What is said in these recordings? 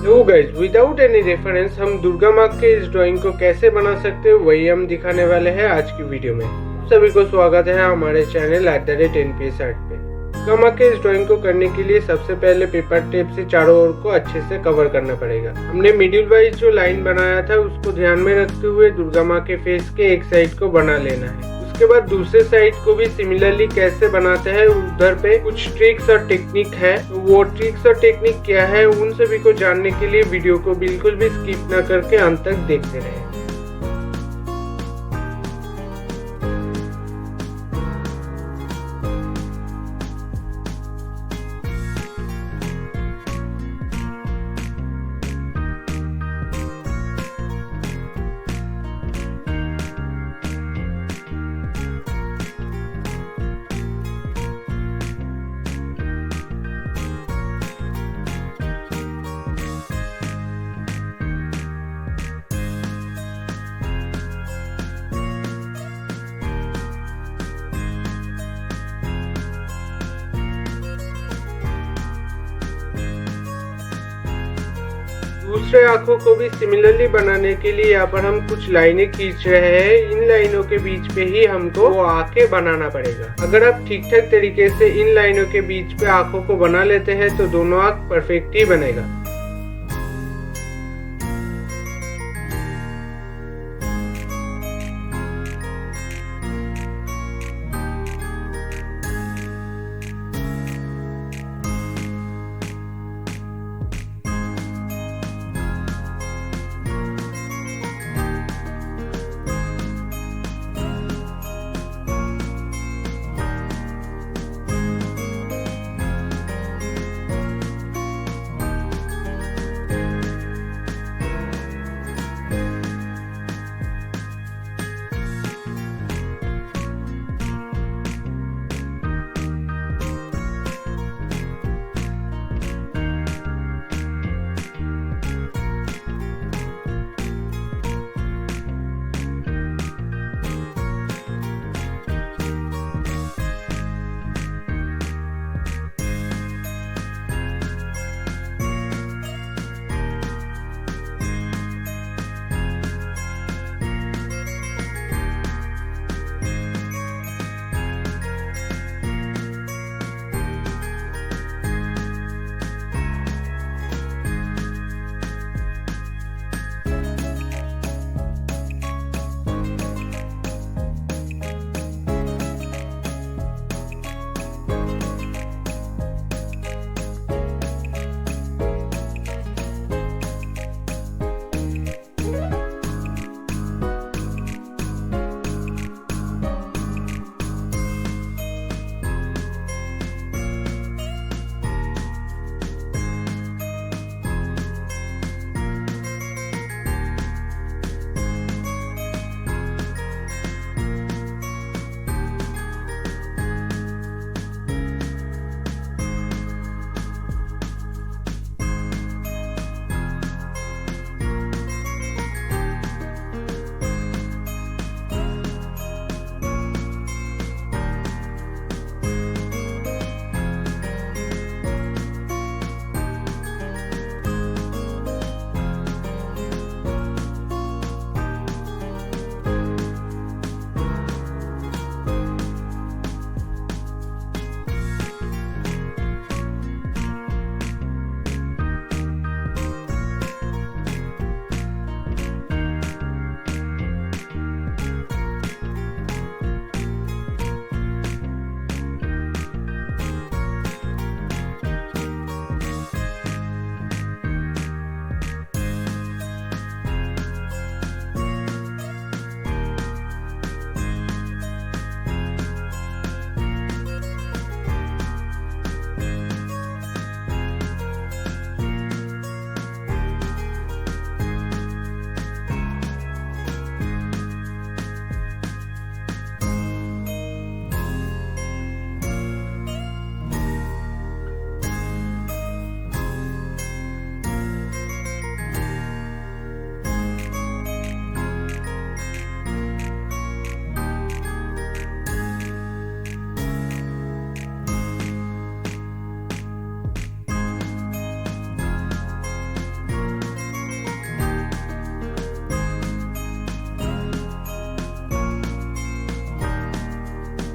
तो guys, without any reference हम दुर्गा माँ के इस ड्राइंग को कैसे बना सकते हैं वही हम दिखाने वाले हैं आज की वीडियो में। सभी को स्वागत है हमारे चैनल @NPS Art पे। दुर्गा माँ के इस ड्राइंग को करने के लिए सबसे पहले पेपर टेप से चारों ओर को अच्छे से कवर करना पड़ेगा। हमने मिडिल वाइज जो लाइन बनाया था उसको ध्यान में रखते हुए दुर्गा माँ के फेस के एक साइड को बना लेना है। उसके बाद दूसरे साइड को भी सिमिलरली कैसे बनाते हैं उधर पे कुछ ट्रिक्स और टेक्निक है। तो वो ट्रिक्स और टेक्निक क्या है उन सभी को जानने के लिए वीडियो को बिल्कुल भी स्किप ना करके अंत तक देखते रहें। दूसरे आंखों को भी सिमिलरली बनाने के लिए यहाँ पर हम कुछ लाइनें खींच रहे हैं। इन लाइनों के बीच पे ही हमको वो आंखें बनाना पड़ेगा। अगर आप ठीक ठाक तरीके से इन लाइनों के बीच पे आंखों को बना लेते हैं तो दोनों आंख परफेक्ट ही बनेगा।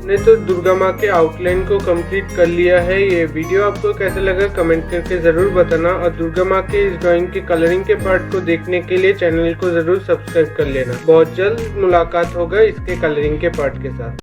ने तो दुर्गा माँ के आउटलाइन को कंप्लीट कर लिया है। ये वीडियो आपको कैसा लगा कमेंट करके ज़रूर बताना, और दुर्गा माँ के इस ड्राइंग के कलरिंग के पार्ट को देखने के लिए चैनल को ज़रूर सब्सक्राइब कर लेना। बहुत जल्द मुलाकात होगा इसके कलरिंग के पार्ट के साथ।